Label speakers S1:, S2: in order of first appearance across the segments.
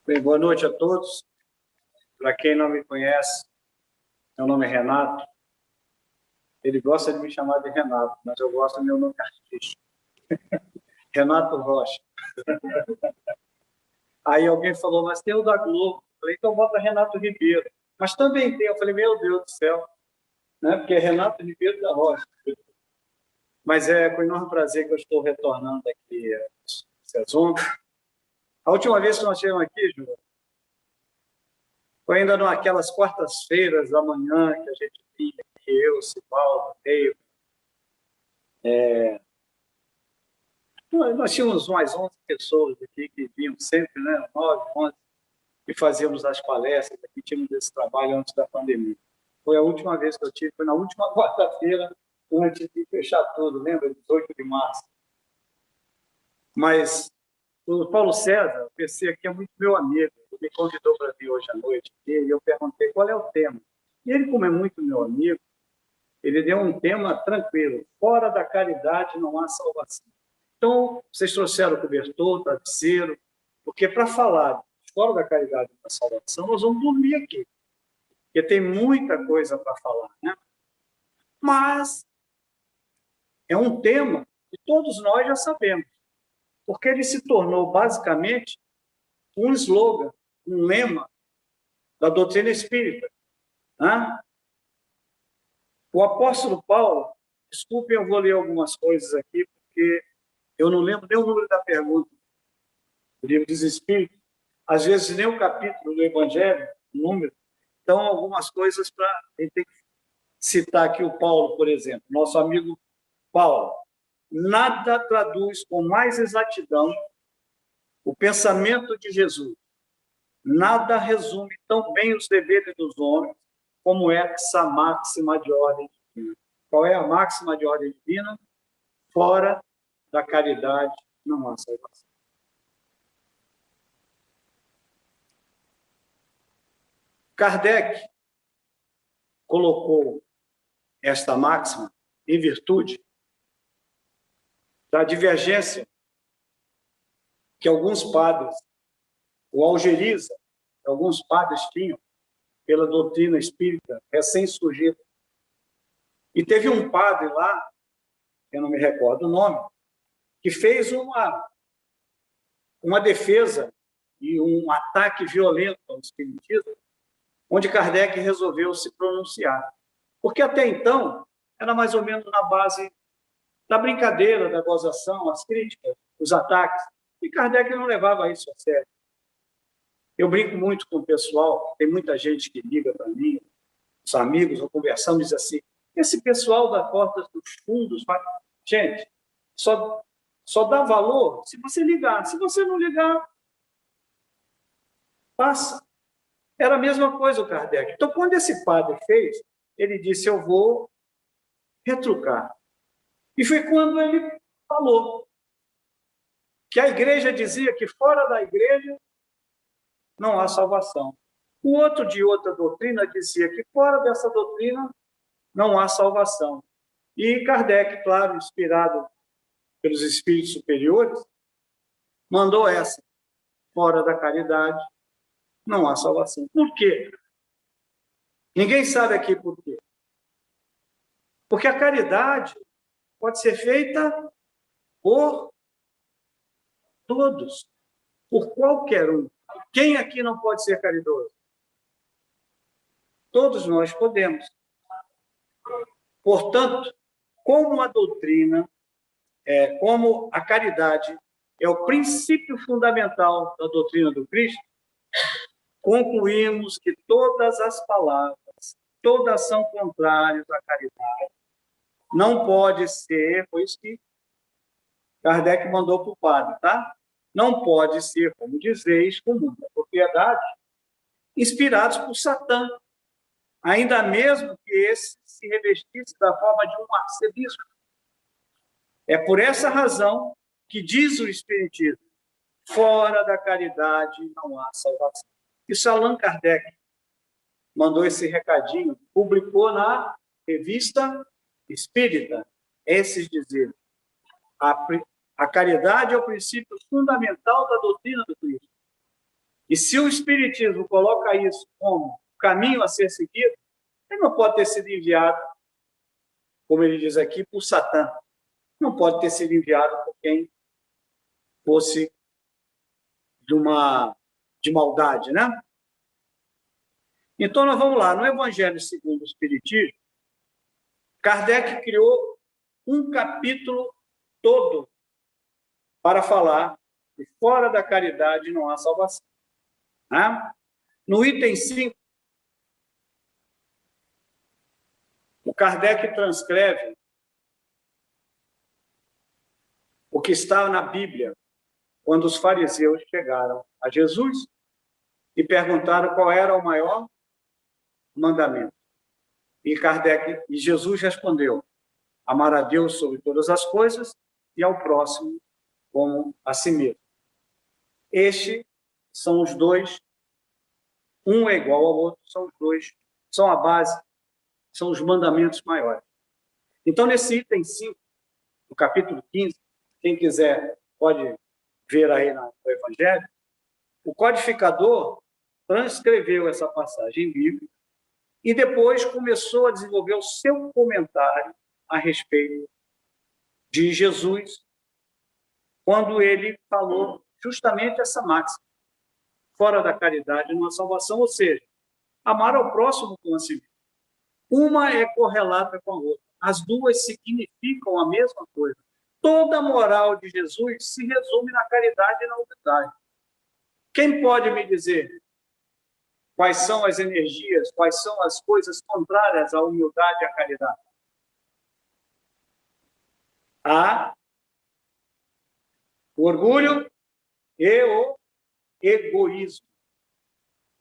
S1: Bem, boa noite a todos. Para quem não me conhece, meu nome é Renato. Ele gosta de me chamar de Renato, mas eu gosto do meu nome artístico. Renato Rocha. Aí alguém falou, mas tem o da Globo. Eu falei, então bota Renato Ribeiro. Mas também tem. Eu falei, meu Deus do céu. Né? Porque é Renato Ribeiro da Rocha. Mas é com enorme prazer que eu estou retornando aqui a esse assunto. A última vez que nós estivemos aqui, Júlio, foi ainda naquelas quartas-feiras da manhã que a gente vinha aqui, eu, Sivaldo, Neio. Nós tínhamos mais 11 pessoas aqui que vinham sempre, né? 9, 11, e fazíamos as palestras. Aqui tínhamos esse trabalho antes da pandemia. Foi a última vez que eu tive, foi na última quarta-feira, antes de fechar tudo, lembra? 18 de março. Mas o Paulo César, o PC aqui é muito meu amigo, ele me convidou para vir hoje à noite, e eu perguntei qual é o tema. E ele, como é muito meu amigo, ele deu um tema tranquilo: fora da caridade não há salvação. Então, vocês trouxeram o cobertor, o travesseiro, porque para falar fora da caridade não há salvação, nós vamos dormir aqui, porque tem muita coisa para falar, né? Mas é um tema que todos nós já sabemos, porque ele se tornou basicamente um slogan, um lema da doutrina espírita. Né? O apóstolo Paulo, desculpem, eu vou ler algumas coisas aqui, porque eu não lembro nem o número da pergunta. O livro dos Espíritos, às vezes nem o capítulo do Evangelho, o número. Então, algumas coisas para a gente citar aqui o Paulo, por exemplo, nosso amigo Paulo. Nada traduz com mais exatidão o pensamento de Jesus. Nada resume tão bem os deveres dos homens como é essa máxima de ordem divina. Qual é a máxima de ordem divina? Fora da caridade não há salvação. Kardec colocou esta máxima em virtude da divergência que alguns padres, o algeriza, que alguns padres tinham pela doutrina espírita recém-surgida. E teve um padre lá, eu não me recordo o nome, que fez uma defesa e um ataque violento ao espiritismo, onde Kardec resolveu se pronunciar. Porque até então era mais ou menos na base da brincadeira, da gozação, as críticas, os ataques. E Kardec não levava isso a sério. Eu brinco muito com o pessoal, tem muita gente que liga para mim, os amigos, ou conversamos, diz assim, esse pessoal da Porta dos Fundos, gente, só dá valor se você ligar. Se você não ligar, passa. Era a mesma coisa o Kardec. Então, quando esse padre fez, ele disse, eu vou retrucar. E foi quando ele falou que a igreja dizia que fora da igreja não há salvação. O outro de outra doutrina dizia que fora dessa doutrina não há salvação. E Kardec, claro, inspirado pelos espíritos superiores, mandou essa: fora da caridade não há salvação. Por quê? Ninguém sabe aqui por quê. Porque a caridade pode ser feita por todos, por qualquer um. Quem aqui não pode ser caridoso? Todos nós podemos. Portanto, como a doutrina, como a caridade é o princípio fundamental da doutrina do Cristo, concluímos que todas as palavras, todas são contrárias à caridade. Não pode ser, foi isso que Kardec mandou para o padre, tá? Não pode ser, como dizeis, com muita propriedade, inspirados por Satã, ainda mesmo que esse se revestisse da forma de um arcebispo. É por essa razão que diz o Espiritismo, fora da caridade não há salvação. Isso Allan Kardec mandou esse recadinho, publicou na Revista Espírita, esses dizeres. A caridade é o princípio fundamental da doutrina do Cristo. E se o Espiritismo coloca isso como caminho a ser seguido, ele não pode ter sido enviado, como ele diz aqui, por Satã. Não pode ter sido enviado por quem fosse de maldade, né? Então, nós vamos lá. No Evangelho segundo o Espiritismo, Kardec criou um capítulo todo para falar que fora da caridade não há salvação. Né? No item 5, o Kardec transcreve o que está na Bíblia, quando os fariseus chegaram a Jesus e perguntaram qual era o maior mandamento. E Jesus respondeu: amar a Deus sobre todas as coisas e ao próximo como a si mesmo. Estes são os dois, um é igual ao outro, são os dois, são a base, são os mandamentos maiores. Então, nesse item 5, no capítulo 15, quem quiser pode ver aí no Evangelho, o codificador transcreveu essa passagem bíblica e depois começou a desenvolver o seu comentário a respeito de Jesus, quando ele falou justamente essa máxima: fora da caridade não há salvação, ou seja, amar ao próximo como a si mesmo. Uma é correlata com a outra. As duas significam a mesma coisa. Toda a moral de Jesus se resume na caridade e na humildade. Quem pode me dizer quais são as energias, quais são as coisas contrárias à humildade e à caridade? Há o orgulho e o egoísmo.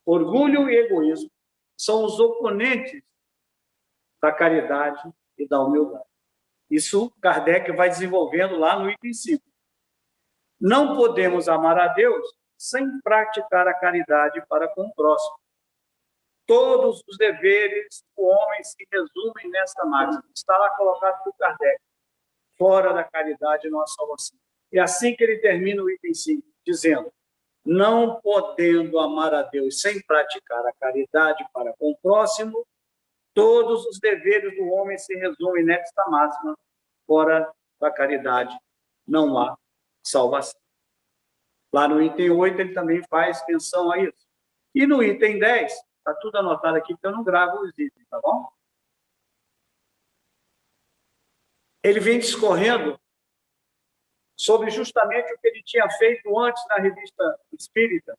S1: Orgulho e egoísmo são os oponentes da caridade e da humildade. Isso Kardec vai desenvolvendo lá no item 5. Não podemos amar a Deus sem praticar a caridade para com o próximo. Todos os deveres do homem se resumem nesta máxima. Está lá colocado por Kardec. Fora da caridade não há salvação. É assim que ele termina o item 5, dizendo: não podendo amar a Deus sem praticar a caridade para com o próximo, todos os deveres do homem se resumem nesta máxima: fora da caridade não há salvação. Lá no item 8 ele também faz menção a isso. E no item 10, está tudo anotado aqui, porque eu não gravo os itens, tá bom? Ele vem discorrendo sobre justamente o que ele tinha feito antes na Revista Espírita,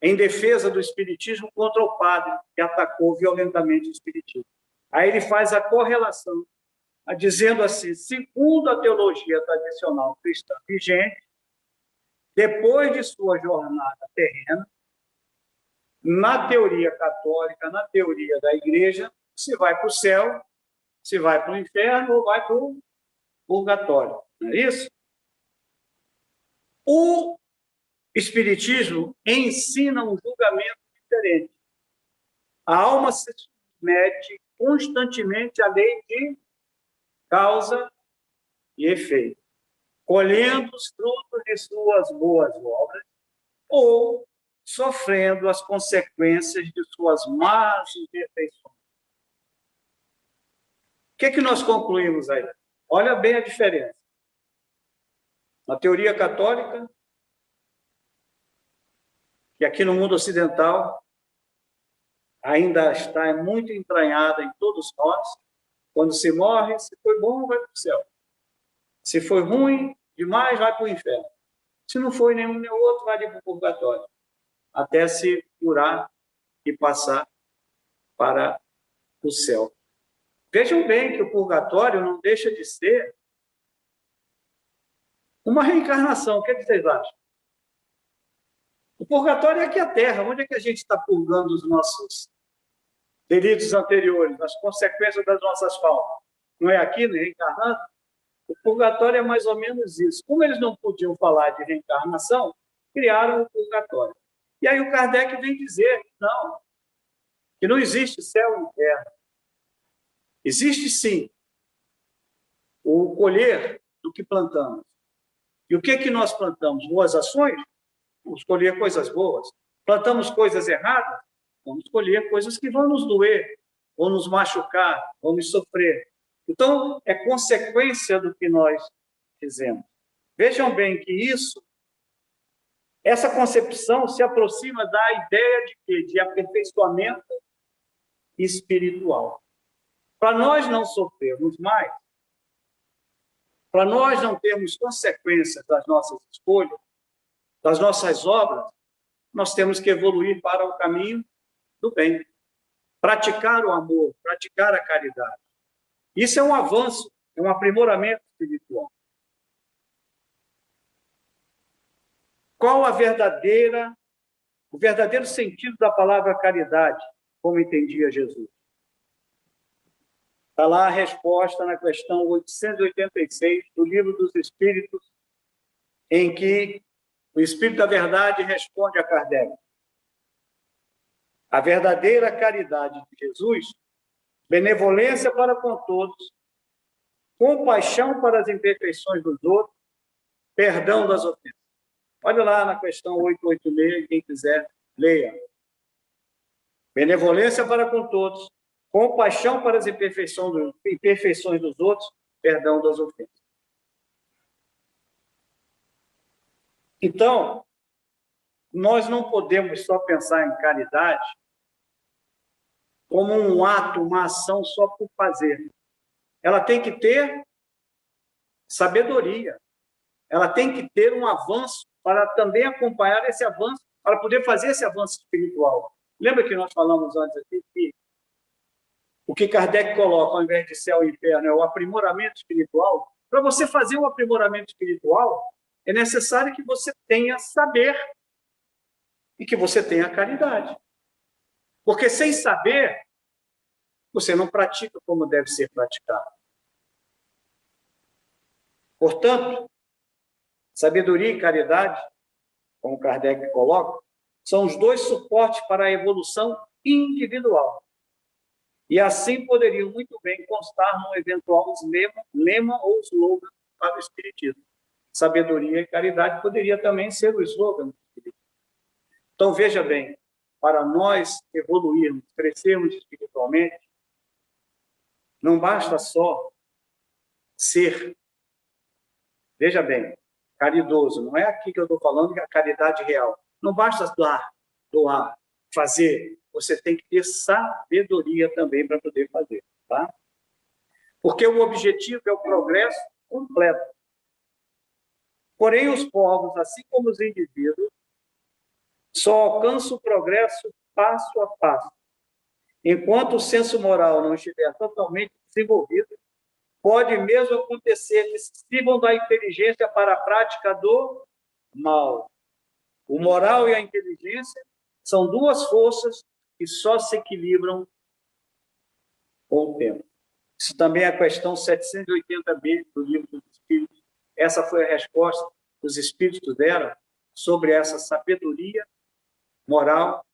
S1: em defesa do espiritismo contra o padre que atacou violentamente o espiritismo. Aí ele faz a correlação, dizendo assim: segundo a teologia tradicional cristã vigente, depois de sua jornada terrena, na teoria católica, na teoria da igreja, se vai para o céu, se vai para o inferno ou vai para o purgatório. Não é isso? O Espiritismo ensina um julgamento diferente. A alma se submete constantemente à lei de causa e efeito, colhendo os frutos de suas boas obras ou sofrendo as consequências de suas más imperfeições. O que é que nós concluímos aí? Olha bem a diferença. Na teoria católica, que aqui no mundo ocidental ainda está muito entranhada em todos nós, quando se morre, se foi bom, vai para o céu. Se foi ruim demais, vai para o inferno. Se não foi nenhum nem outro, vai para o purgatório, até se curar e passar para o céu. Vejam bem que o purgatório não deixa de ser uma reencarnação. O que vocês acham? O purgatório é aqui a Terra. Onde é que a gente está purgando os nossos delitos anteriores, as consequências das nossas faltas? Não é aqui, nem reencarnando? O purgatório é mais ou menos isso. Como eles não podiam falar de reencarnação, criaram o purgatório. E aí o Kardec vem dizer que não existe céu e inferno. Existe, sim, o colher do que plantamos. E o que nós plantamos? Boas ações? Vamos colher coisas boas. Plantamos coisas erradas, vamos colher coisas que vão nos doer, vão nos machucar, vamos sofrer. Então, é consequência do que nós fizemos. Vejam bem que essa concepção se aproxima da ideia de quê? De aperfeiçoamento espiritual. Para nós não sofrermos mais, para nós não termos consequências das nossas escolhas, das nossas obras, nós temos que evoluir para o caminho do bem. Praticar o amor, praticar a caridade. Isso é um avanço, é um aprimoramento espiritual. Qual o verdadeiro sentido da palavra caridade, como entendia Jesus? Está lá a resposta na questão 886 do Livro dos Espíritos, em que o Espírito da Verdade responde a Kardec. A verdadeira caridade de Jesus, benevolência para com todos, compaixão para as imperfeições dos outros, perdão das ofensas. Olha lá na questão 886, quem quiser, leia. Benevolência para com todos, compaixão para as imperfeições dos outros, perdão das ofensas. Então, nós não podemos só pensar em caridade como um ato, uma ação só por fazer. Ela tem que ter sabedoria. Ela tem que ter um avanço para também acompanhar esse avanço, para poder fazer esse avanço espiritual. Lembra que nós falamos antes aqui que o que Kardec coloca, ao invés de céu e inferno, é o aprimoramento espiritual? Para você fazer um aprimoramento espiritual, é necessário que você tenha saber e que você tenha caridade. Porque sem saber, você não pratica como deve ser praticado. Portanto, sabedoria e caridade, como Kardec coloca, são os dois suportes para a evolução individual. E assim poderiam muito bem constar num eventual lema ou slogan para o Espiritismo. Sabedoria e caridade poderia também ser o slogan do Espiritismo. Então, veja bem, para nós evoluirmos, crescermos espiritualmente, não basta só ser, veja bem, caridoso. Não é aqui que eu estou falando que é a caridade real. Não basta doar, fazer. Você tem que ter sabedoria também para poder fazer, tá? Porque o objetivo é o progresso completo. Porém, os povos, assim como os indivíduos, só alcançam o progresso passo a passo. Enquanto o senso moral não estiver totalmente desenvolvido, pode mesmo acontecer que se sirvam da inteligência para a prática do mal. O moral e a inteligência são duas forças que só se equilibram com o tempo. Isso também é a questão 780b do Livro dos Espíritos. Essa foi a resposta que os Espíritos deram sobre essa sabedoria moral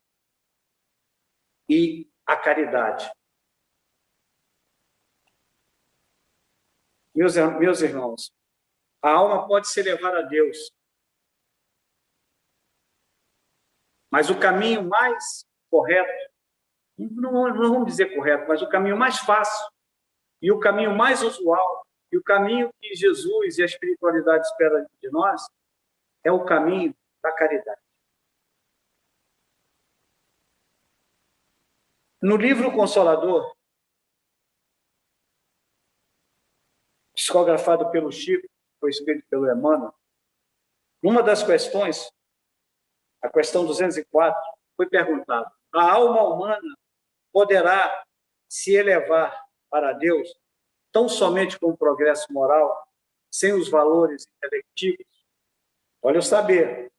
S1: e a caridade. Meus irmãos, a alma pode se levar a Deus, mas o caminho mais correto, não vamos dizer correto, mas o caminho mais fácil e o caminho mais usual e o caminho que Jesus e a espiritualidade esperam de nós é o caminho da caridade. No livro Consolador, psicografado pelo Chico, foi escrito pelo Emmanuel, uma das questões, a questão 204, foi perguntado: a alma humana poderá se elevar para Deus tão somente com o progresso moral, sem os valores intelectivos? Olha o saber.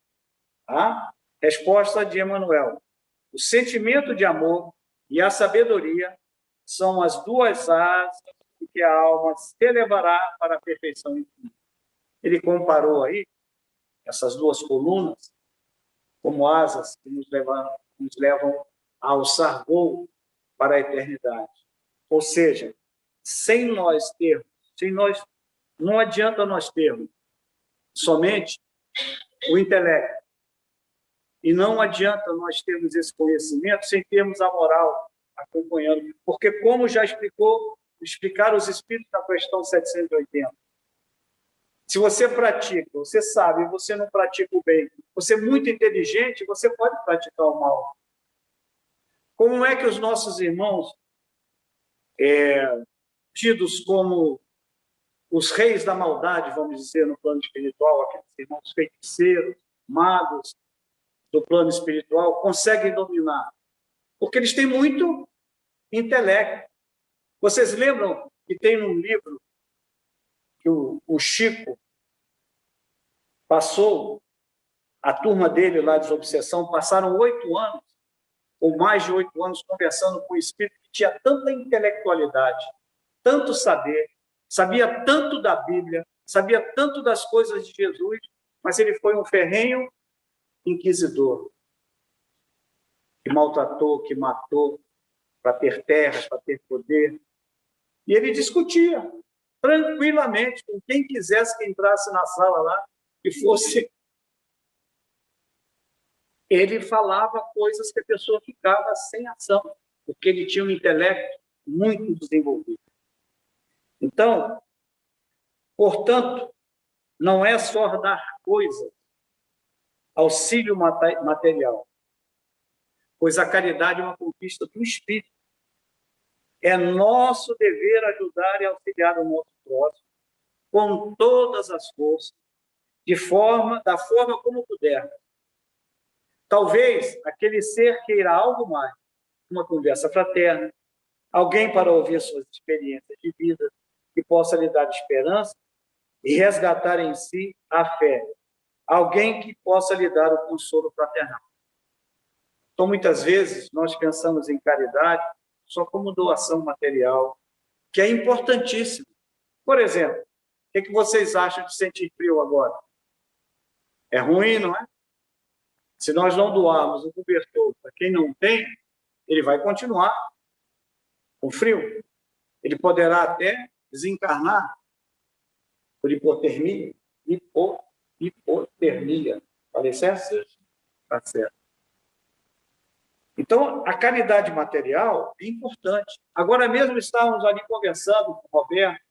S1: A resposta de Emmanuel: o sentimento de amor e a sabedoria são as duas asas em que a alma se elevará para a perfeição infinita. Ele comparou aí essas duas colunas como asas que nos levam a alçar voo para a eternidade. Ou seja, não adianta nós termos somente o intelecto E não adianta nós termos esse conhecimento sem termos a moral acompanhando. Porque, como já explicaram os Espíritos na questão 780, se você pratica, você sabe, você não pratica o bem, você é muito inteligente, você pode praticar o mal. Como é que os nossos irmãos, tidos como os reis da maldade, vamos dizer, no plano espiritual, aqueles irmãos feiticeiros, magos do plano espiritual, conseguem dominar? Porque eles têm muito intelecto. Vocês lembram que tem um livro que o Chico passou, a turma dele lá de Obsessão, passaram 8 anos, ou mais de 8 anos, conversando com o espírito que tinha tanta intelectualidade, tanto saber, sabia tanto da Bíblia, sabia tanto das coisas de Jesus, mas ele foi um ferrenho inquisidor, que maltratou, que matou, para ter terras, para ter poder. E ele discutia tranquilamente com quem quisesse que entrasse na sala lá e fosse. Ele falava coisas que a pessoa ficava sem ação, porque ele tinha um intelecto muito desenvolvido. Então, portanto, não é só dar coisas, auxílio material, pois a caridade é uma conquista do espírito. É nosso dever ajudar e auxiliar o nosso próximo com todas as forças, da forma como pudermos. Talvez aquele ser queira algo mais, uma conversa fraterna, alguém para ouvir suas experiências de vida, que possa lhe dar esperança e resgatar em si a fé, alguém que possa lhe dar o consolo fraternal. Então, muitas vezes, nós pensamos em caridade só como doação material, que é importantíssimo. Por exemplo, o que vocês acham de sentir frio agora? É ruim, não é? Se nós não doarmos o cobertor para quem não tem, ele vai continuar com frio. Ele poderá até desencarnar por hipotermia. Hipotermia. Falei certo? Está certo. Então, a caridade material é importante. Agora mesmo estávamos ali conversando com o Roberto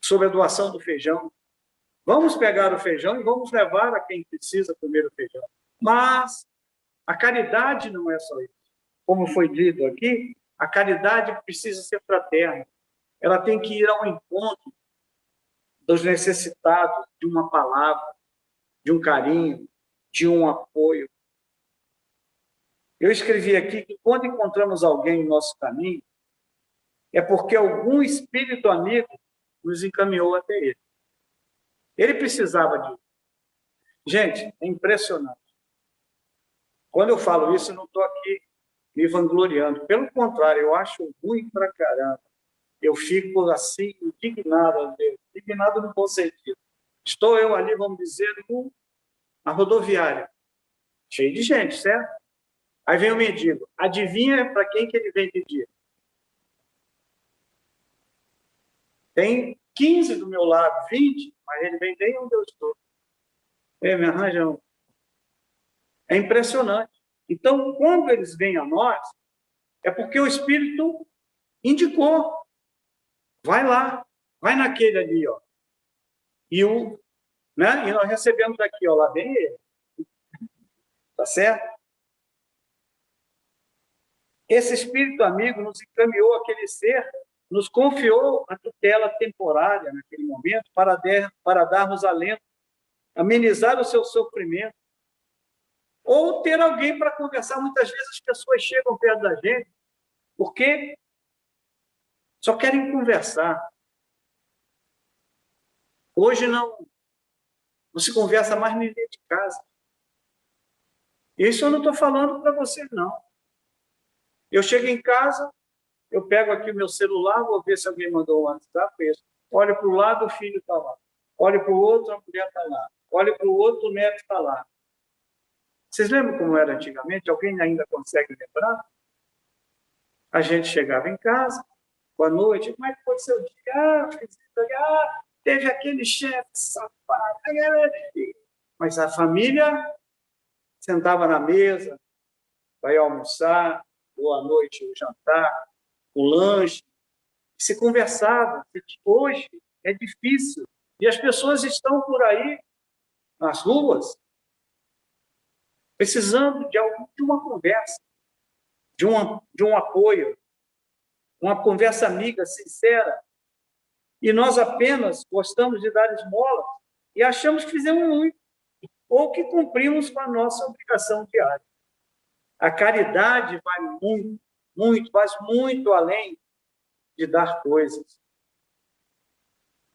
S1: sobre a doação do feijão. Vamos pegar o feijão e vamos levar a quem precisa comer o feijão. Mas a caridade não é só isso. Como foi dito aqui, a caridade precisa ser fraterna. Ela tem que ir ao encontro dos necessitados de uma palavra, de um carinho, de um apoio. Eu escrevi aqui que quando encontramos alguém no nosso caminho, é porque algum espírito amigo nos encaminhou até ele. Ele precisava disso. Gente, é impressionante. Quando eu falo isso, eu não estou aqui me vangloriando. Pelo contrário, eu acho ruim pra caramba. Eu fico assim, indignado, indignado no bom sentido. Estou eu ali, vamos dizer, na rodoviária, cheio de gente, certo? Aí vem o mendigo. Adivinha para quem que ele vem pedir? Tem 15 do meu lado, 20, mas ele vem bem onde eu estou. Me arranjam. É impressionante. Então, quando eles vêm a nós, é porque o Espírito indicou. Vai lá, vai naquele ali, ó. E nós recebemos aqui, ó, lá vem ele. Tá certo? Esse espírito amigo nos encaminhou aquele ser, nos confiou a tutela temporária naquele momento para darmos alento, amenizar o seu sofrimento, ou ter alguém para conversar. Muitas vezes as pessoas chegam perto da gente porque só querem conversar. Hoje não se conversa mais nem dentro de casa. Isso eu não estou falando para vocês, não. Eu chego em casa, eu pego aqui o meu celular, vou ver se alguém mandou um WhatsApp. Olho para o lado, o filho está lá. Olho para o outro, a mulher está lá. Olho para o outro, o neto está lá. Vocês lembram como era antigamente? Alguém ainda consegue lembrar? A gente chegava em casa, boa noite, como é que foi seu dia? Teve aquele chefe safado. Mas a família sentava na mesa, vai almoçar, ou à noite o jantar, o lanche, se conversava. Hoje é difícil. E as pessoas estão por aí, nas ruas, precisando de uma conversa, de um apoio, uma conversa amiga, sincera. E nós apenas gostamos de dar esmola e achamos que fizemos muito, ou que cumprimos com a nossa obrigação diária. A caridade vai muito, muito, mas muito além de dar coisas.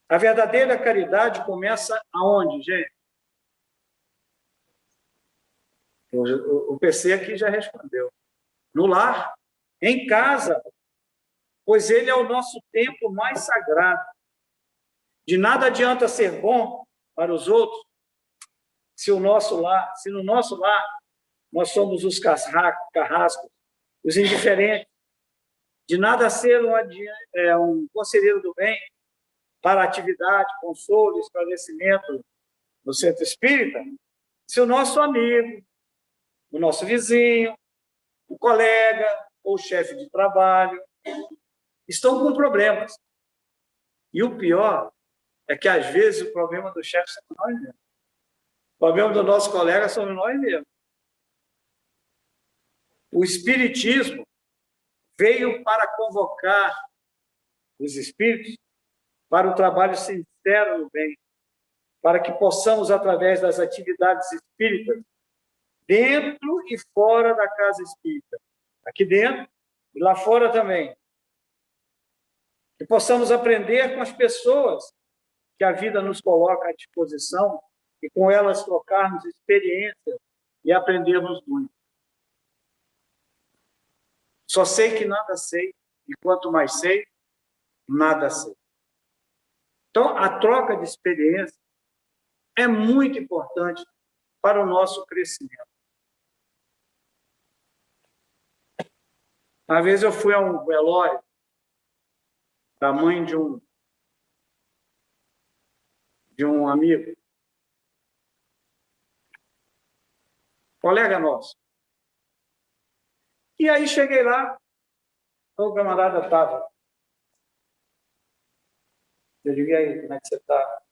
S1: A verdadeira caridade começa aonde, gente? O PC aqui já respondeu. No lar, em casa, pois ele é o nosso tempo mais sagrado. De nada adianta ser bom para os outros se no nosso lar nós somos os carrascos, os indiferentes. De nada ser um conselheiro do bem para atividade, consolo, esclarecimento no centro espírita, se o nosso amigo, o nosso vizinho, o colega ou o chefe de trabalho estão com problemas. E o pior é que, às vezes, o problema do chefe somos nós mesmos. O problema do nosso colega somos nós mesmos. O Espiritismo veio para convocar os espíritos para o trabalho sincero no bem, para que possamos, através das atividades espíritas, dentro e fora da casa espírita, aqui dentro e lá fora também, que possamos aprender com as pessoas que a vida nos coloca à disposição e com elas trocarmos experiências e aprendermos muito. Só sei que nada sei, e quanto mais sei, nada sei. Então, a troca de experiência é muito importante para o nosso crescimento. Uma vez eu fui a um velório da mãe de um amigo, colega nosso. E aí cheguei lá, o camarada estava. Eu digo, e aí, como é que você está?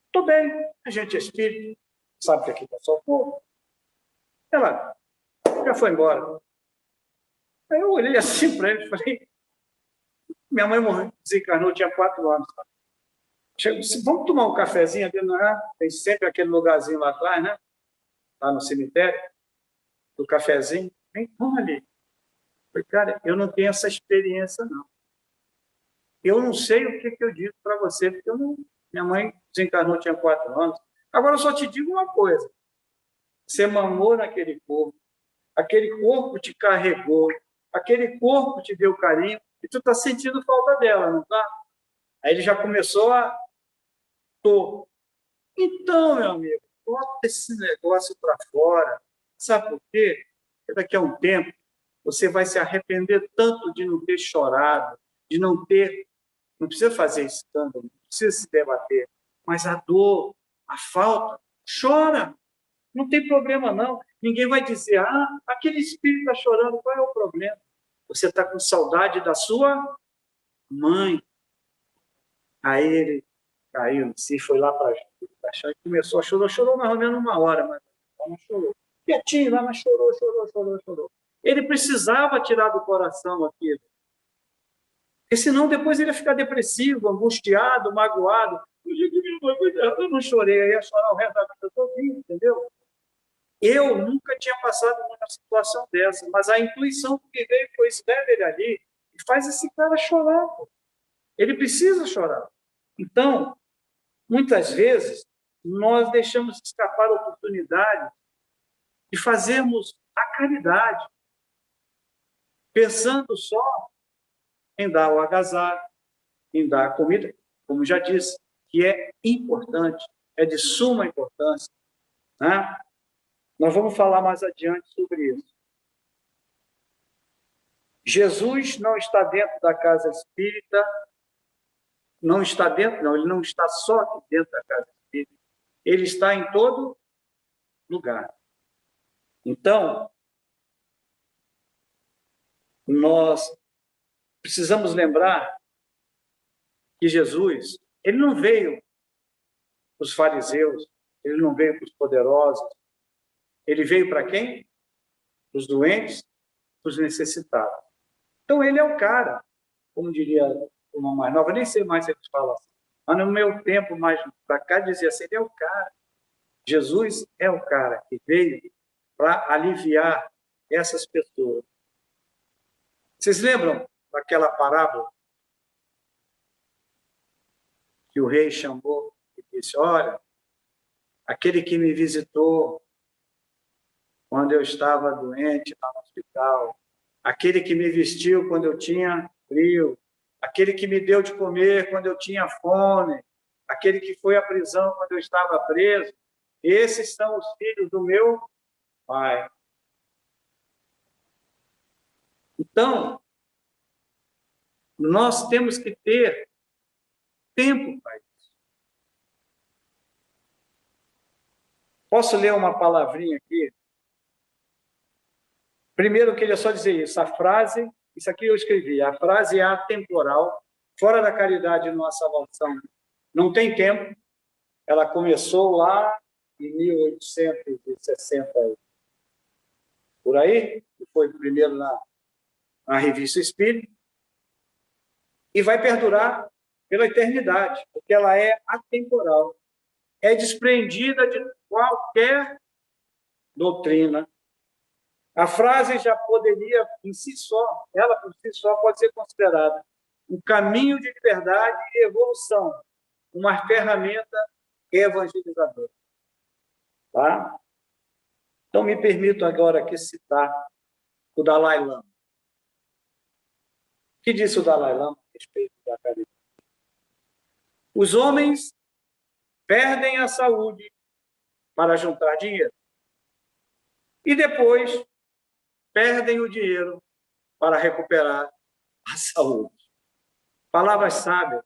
S1: Estou bem, a gente é espírito, sabe que aqui está só o povo. Ela já foi embora. Aí eu olhei assim para ele e falei, minha mãe morreu, desencarnou, tinha 4 anos. Chego, vamos tomar um cafezinho ali, não é? Tem sempre aquele lugarzinho lá atrás, né? Lá no cemitério, do cafezinho. Vamos ali. Falei, cara, eu não tenho essa experiência, não. Eu não sei o que eu digo para você, porque minha mãe desencarnou, tinha 4 anos. Agora, eu só te digo uma coisa. Você mamou naquele corpo, aquele corpo te carregou, aquele corpo te deu carinho, e tu está sentindo falta dela, não está? Aí ele já começou a... Então, meu amigo, bota esse negócio para fora. Sabe por quê? Porque daqui a um tempo você vai se arrepender tanto de não ter chorado, de não ter... Não precisa fazer escândalo, não precisa se debater, mas a dor, a falta, chora. Não tem problema, não. Ninguém vai dizer, aquele espírito está chorando, qual é o problema? Você está com saudade da sua mãe. Aí ele caiu em si, foi lá para a chão e começou a chorar. Chorou mais ou menos 1 hora, mas não chorou. Quietinho lá, mas chorou. Ele precisava tirar do coração aquilo. Porque senão depois ele ia ficar depressivo, angustiado, magoado. Eu não chorei, eu ia chorar o resto da vida todinha, entendeu? Eu nunca tinha passado por uma situação dessa, mas a intuição que veio foi, escreve ele ali e faz esse cara chorar. Ele precisa chorar. Então, muitas vezes, nós deixamos escapar a oportunidade de fazermos a caridade, pensando só em dar o agasalho, em dar a comida, como já disse, que é importante, é de suma importância, né? Nós vamos falar mais adiante sobre isso. Jesus não está dentro da casa espírita, ele não está só aqui dentro da casa espírita, ele está em todo lugar. Então, nós precisamos lembrar que Jesus, ele não veio para os fariseus, ele não veio para os poderosos, ele veio para quem? Para os doentes, para os necessitados. Então, ele é o cara, como diria uma mais nova, nem sei mais se eles falam assim, mas no meu tempo, mais para cá, dizia assim, ele é o cara. Jesus é o cara que veio para aliviar essas pessoas. Vocês lembram daquela parábola que o rei chamou e disse, olha, aquele que me visitou quando eu estava doente lá no hospital, aquele que me vestiu quando eu tinha frio, aquele que me deu de comer quando eu tinha fome, aquele que foi à prisão quando eu estava preso, esses são os filhos do meu pai. Então, nós temos que ter tempo para isso. Posso ler uma palavrinha aqui? Primeiro, eu queria só dizer isso. A frase, isso aqui eu escrevi, a frase é atemporal, fora da caridade não há salvação. Não tem tempo. Ela começou lá em 1860, por aí, que foi primeiro na Revista Espírita, e vai perdurar pela eternidade, porque ela é atemporal, é despreendida de qualquer doutrina. A frase já poderia, em si só, ela por si só pode ser considerada um caminho de liberdade e evolução, uma ferramenta evangelizadora. Tá? Então, me permito agora aqui citar o Dalai Lama. O que disse o Dalai Lama a respeito da caridade? Os homens perdem a saúde para juntar dinheiro. E depois perdem o dinheiro para recuperar a saúde. Palavras sábias,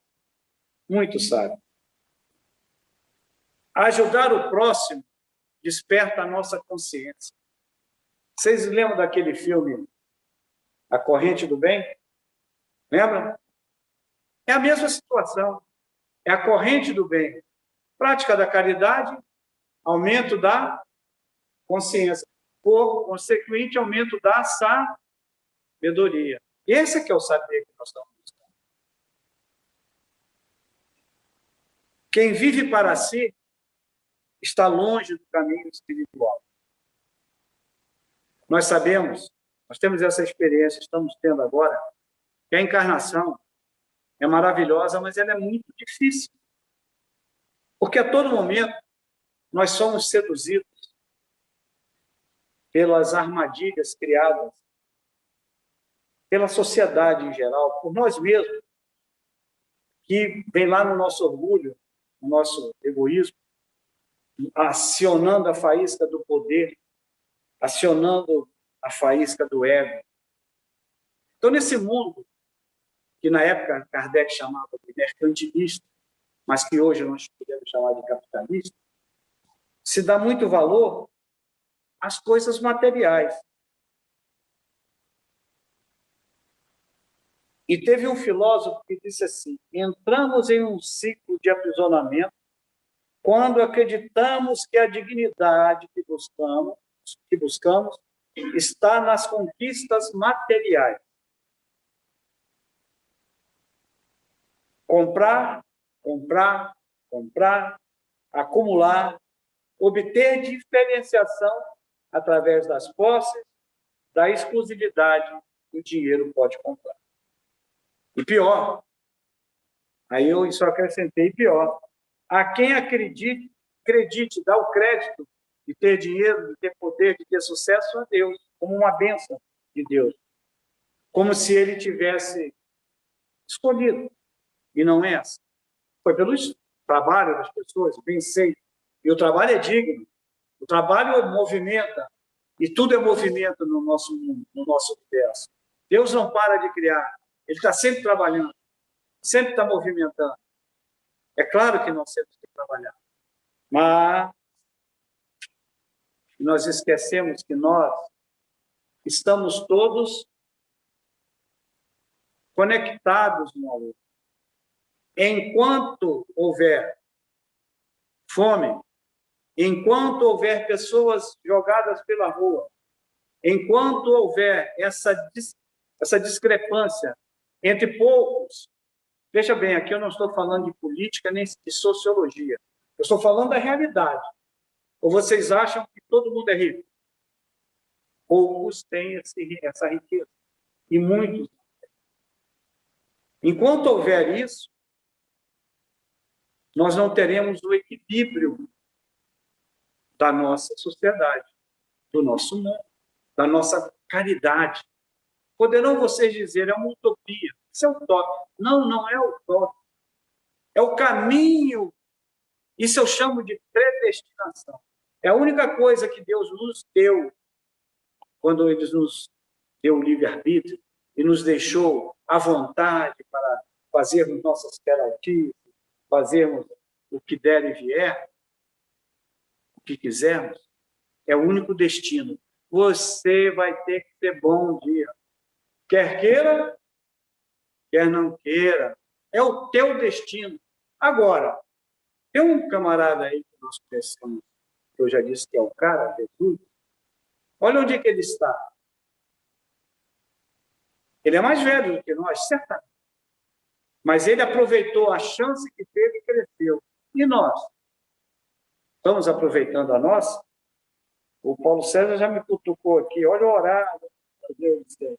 S1: muito sábias. Ajudar o próximo desperta a nossa consciência. Vocês lembram daquele filme A Corrente do Bem? Lembram? É a mesma situação. É a corrente do bem. Prática da caridade, aumento da consciência. Por consequente, aumento da sabedoria. Esse é que é o saber que nós estamos buscando. Quem vive para si está longe do caminho espiritual. Nós sabemos, nós temos essa experiência, estamos tendo agora, que a encarnação é maravilhosa, mas ela é muito difícil. Porque a todo momento nós somos seduzidos pelas armadilhas criadas pela sociedade em geral, por nós mesmos, que vem lá no nosso orgulho, no nosso egoísmo, acionando a faísca do poder, acionando a faísca do ego. Então, nesse mundo, que na época Kardec chamava de mercantilista, mas que hoje nós podemos chamar de capitalista, se dá muito valor às coisas materiais. E teve um filósofo que disse assim, entramos em um ciclo de aprisionamento quando acreditamos que a dignidade que buscamos está nas conquistas materiais. Comprar, comprar, comprar, acumular, obter diferenciação através das posses, da exclusividade que o dinheiro pode comprar. E pior, aí eu só acrescentei pior, a quem acredite, dá o crédito de ter dinheiro, de ter poder, de ter sucesso a Deus, como uma bênção de Deus. Como se ele tivesse escolhido. E não é assim. Foi pelo trabalho das pessoas, bem sei. E o trabalho é digno. O trabalho movimenta. E tudo é movimento no nosso mundo, no nosso universo. Deus não para de criar. Ele está sempre trabalhando. Sempre está movimentando. É claro que nós temos que trabalhar. Mas E nós esquecemos que nós estamos todos conectados no amor. Enquanto houver fome, enquanto houver pessoas jogadas pela rua, enquanto houver essa discrepância entre poucos, veja bem, aqui eu não estou falando de política nem de sociologia, eu estou falando da realidade. Ou vocês acham que todo mundo é rico? Poucos têm essa riqueza, e muitos. Enquanto houver isso, nós não teremos o equilíbrio da nossa sociedade, do nosso mundo, da nossa caridade. Poderão vocês dizer, é uma utopia, isso é utópico. Não, não é utópico. É o caminho, isso eu chamo de predestinação. É a única coisa que Deus nos deu, quando Ele nos deu o livre-arbítrio e nos deixou à vontade para fazermos nossas queratices, fazermos o que der e vier, o que quisermos, é o único destino. Você vai ter que ter bom dia. Quer queira, quer não queira. É o teu destino. Agora, tem um camarada aí que nós conhecemos, que eu já disse que é o cara, Jesus. Olha onde é que ele está. Ele é mais velho do que nós, certamente. Mas ele aproveitou a chance que teve e cresceu. E nós? Estamos aproveitando a nossa? O Paulo César já me cutucou aqui. Olha o horário. Meu Deus do céu.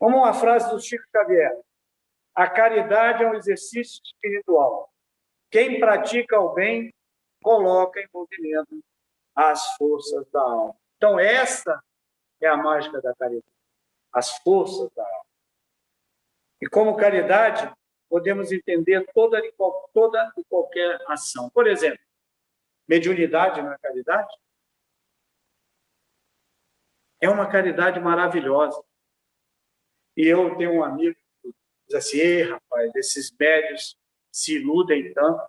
S1: Vamos a uma frase do Chico Xavier. A caridade é um exercício espiritual. Quem pratica o bem, coloca em movimento as forças da alma. Então, essa é a mágica da caridade. As forças da alma. E como caridade, podemos entender toda e qualquer ação. Por exemplo, mediunidade não é caridade? É uma caridade maravilhosa. E eu tenho um amigo que diz assim, rapaz, esses médios se iludem tanto,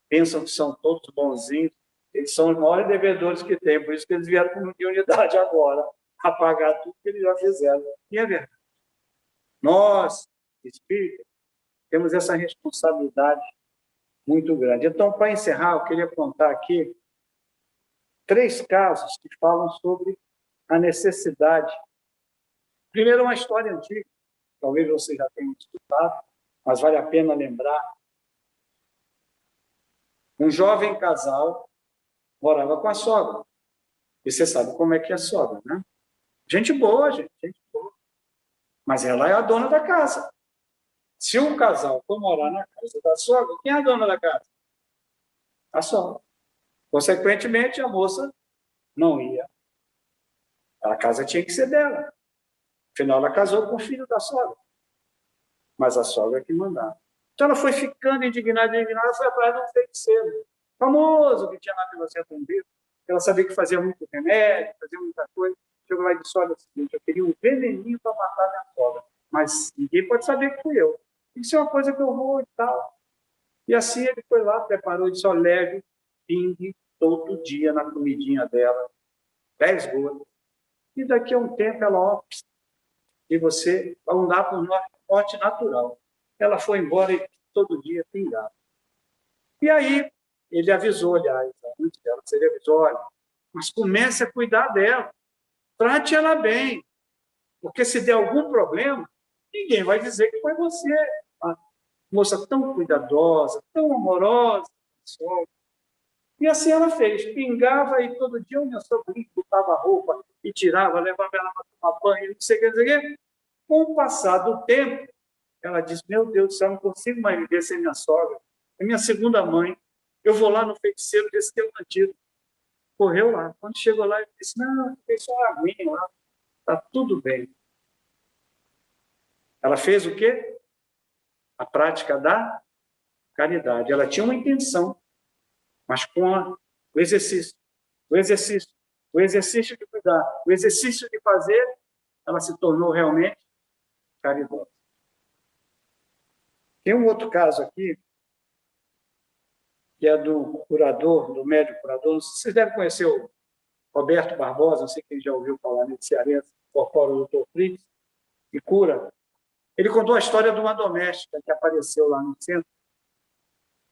S1: pensam que são todos bonzinhos, eles são os maiores devedores que tem, por isso que eles vieram com mediunidade agora, a pagar tudo que eles já fizeram. E é verdade. Nós, espíritas, temos essa responsabilidade muito grande. Então, para encerrar, eu queria contar aqui 3 casos que falam sobre a necessidade. Primeiro, uma história antiga, talvez você já tenha escutado, mas vale a pena lembrar. Um jovem casal morava com a sogra. E você sabe como é que é a sogra, né? Gente boa, gente boa. Mas ela é a dona da casa. Se um casal for morar na casa da sogra, quem é a dona da casa? A sogra. Consequentemente, a moça não ia. A casa tinha que ser dela. Afinal, ela casou com o filho da sogra. Mas a sogra que mandava. Então, ela foi ficando indignada, foi atrás de um feiticeiro famoso que tinha na Vila Setúbal. Ela sabia que fazia muito remédio, fazia muita coisa. Chegou lá e disse, olha, é o seguinte, eu queria um veneninho para matar minha sogra. Mas ninguém pode saber que fui eu. Isso é uma coisa que eu vou e tal. E assim ele foi lá, preparou e disse, ó, leve, pingue todo dia na comidinha dela, 10 gotas. E daqui a um tempo ela, ó, e você vai andar por morte natural. Ela foi embora e todo dia pingava. E aí ele avisou, aliás, antes dela, ele avisou, olha, mas comece a cuidar dela. Trate ela bem. Porque se der algum problema, ninguém vai dizer que foi você. A moça tão cuidadosa, tão amorosa. E assim ela fez. Pingava e todo dia o meu sobrinho botava a roupa e tirava, levava ela para tomar banho, não sei o que, não sei o que. Com o passar do tempo, ela disse, meu Deus do céu, não consigo mais viver sem minha sogra. É minha segunda mãe. Eu vou lá no feiticeiro desse teu antigo. Correu lá. Quando chegou lá, ele disse, não, tem só uma aguinha lá. Está tudo bem. Ela fez o quê? A prática da caridade. Ela tinha uma intenção, mas com o exercício. O exercício de cuidar, o exercício de fazer, ela se tornou realmente caridosa. Tem um outro caso aqui, que é do curador, do médico curador. Vocês devem conhecer o Roberto Barbosa, não sei quem já ouviu falar nesse cearense, incorpora o Dr. Fritz e cura. Ele contou a história de uma doméstica que apareceu lá no centro.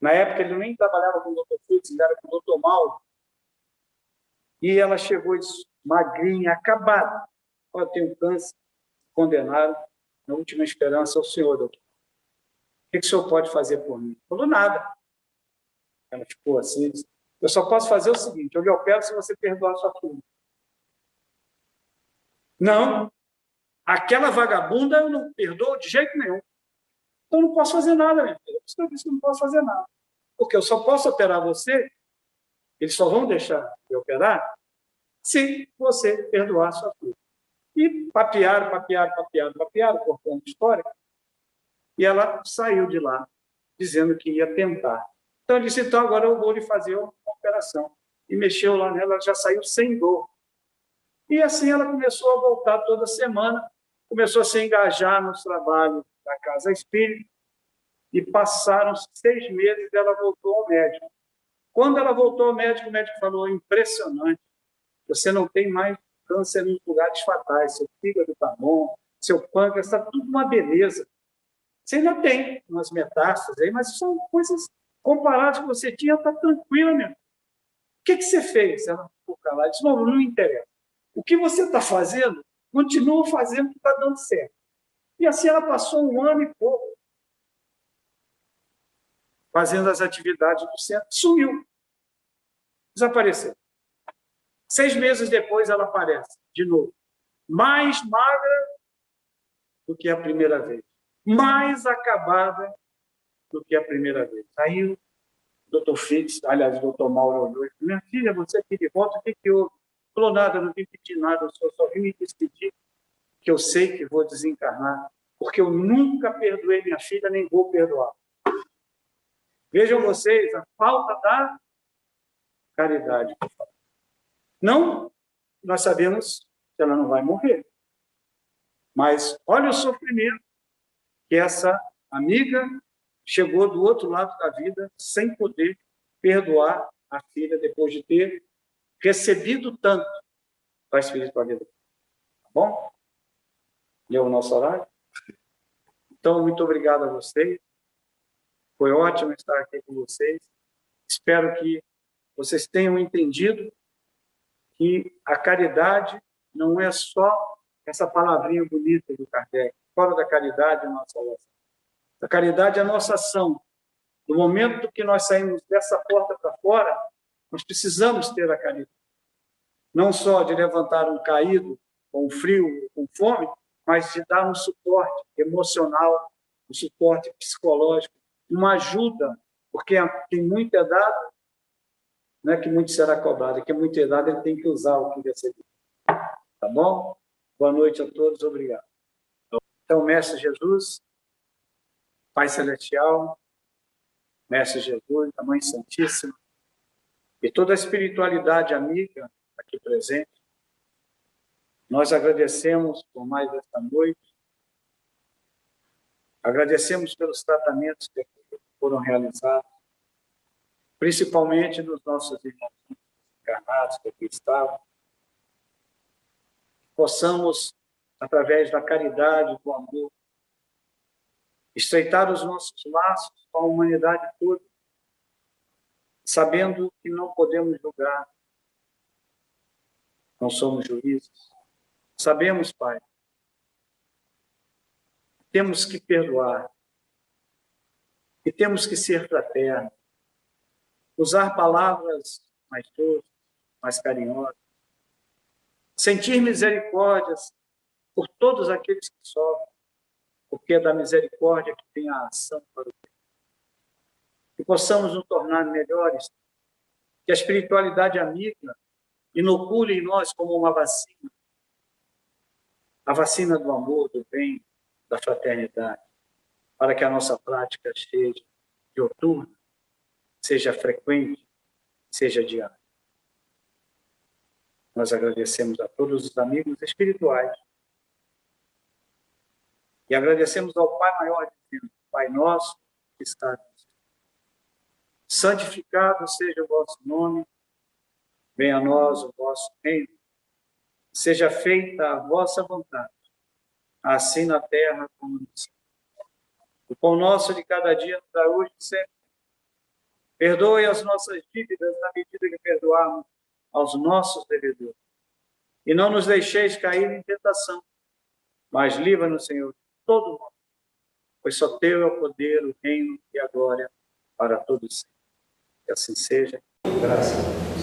S1: Na época, ele nem trabalhava com o Dr. Fritz, ele era com o Dr. Mauro. E ela chegou magrinha, acabada. Eu tenho câncer, condenado. Na última esperança ao senhor, doutor. O que o senhor pode fazer por mim? Falou nada. Ela ficou assim. Eu só posso fazer o seguinte: eu lhe opero se você perdoar sua filha. Não. Aquela vagabunda eu não perdoo de jeito nenhum. Então, eu não posso fazer nada, minha filha. Eu disse que eu não posso fazer nada. Porque eu só posso operar você, eles só vão deixar de operar se você perdoar sua filha. E papearam, cortando história, e ela saiu de lá, dizendo que ia tentar. Então, eu disse, então, agora eu vou lhe fazer uma operação. E mexeu lá nela, ela já saiu sem dor. E assim ela começou a voltar toda semana, começou a se engajar nos trabalhos da Casa Espírita, e passaram 6 meses e ela voltou ao médico. Quando ela voltou ao médico, o médico falou, impressionante, você não tem mais câncer nos lugares fatais, seu fígado está bom, seu pâncreas está tudo uma beleza. Você ainda tem umas metástases aí, mas são coisas comparadas que você tinha, está tranquila mesmo. O que você fez? Ela ficou calada, disse, não interessa. O que você está fazendo, continua fazendo que está dando certo. E assim ela passou 1 ano e pouco fazendo as atividades do centro, sumiu, desapareceu. 6 meses depois ela aparece de novo, mais magra do que a primeira vez, mais acabada do que a primeira vez. Aí o doutor Fritz, aliás, o doutor Mauro olhou e falou, minha filha, você aqui de volta, o que houve? Falou nada, não vim pedir nada, eu só vim me despedir, que eu sei que vou desencarnar, porque eu nunca perdoei minha filha, nem vou perdoar. Vejam vocês, a falta da caridade. Não, nós sabemos que ela não vai morrer. Mas olha o sofrimento que essa amiga chegou do outro lado da vida sem poder perdoar a filha depois de ter recebido tanto da espiritualidade. Tá bom? Leu o nosso horário? Então, muito obrigado a vocês. Foi ótimo estar aqui com vocês. Espero que vocês tenham entendido que a caridade não é só essa palavrinha bonita do Kardec. Fora da caridade, a nossa oração. A caridade é a nossa ação. No momento que nós saímos dessa porta para fora, nós precisamos ter a caridade. Não só de levantar um caído, com frio, com fome, mas de dar um suporte emocional, um suporte psicológico, uma ajuda, porque quem muito é dado, não é que muito será cobrado, que muito é dado, ele tem que usar o que recebeu. Tá bom? Boa noite a todos, obrigado. Então, Mestre Jesus, Pai Celestial, Mestre Jesus, a Mãe Santíssima, e toda a espiritualidade amiga aqui presente, nós agradecemos por mais esta noite, agradecemos pelos tratamentos que foram realizados, principalmente nos nossos irmãos encarnados que aqui estavam, possamos, através da caridade, do amor, estreitar os nossos laços com a humanidade toda, sabendo que não podemos julgar, não somos juízes. Sabemos, Pai, temos que perdoar e temos que ser fraternos, usar palavras mais doces, mais carinhosas, sentir misericórdias por todos aqueles que sofrem, porque é da misericórdia que tem a ação para o bem. Que possamos nos tornar melhores, que a espiritualidade amiga inocule em nós como uma vacina, a vacina do amor, do bem, da fraternidade, para que a nossa prática seja diuturna, seja frequente, seja diária. Nós agradecemos a todos os amigos espirituais e agradecemos ao Pai Maior Divino, Pai nosso que está no céu. Santificado seja o vosso nome, Venha a nós o vosso reino. Seja feita a vossa vontade, assim na terra como no céu. O pão nosso de cada dia nos dá hoje e sempre. Perdoe as nossas dívidas na medida que perdoarmos aos nossos devedores. E não nos deixeis cair em tentação, mas livra-nos, Senhor, de todo mal, pois só teu é o poder, o reino e a glória para todos sempre. Que assim seja. Graças a Deus.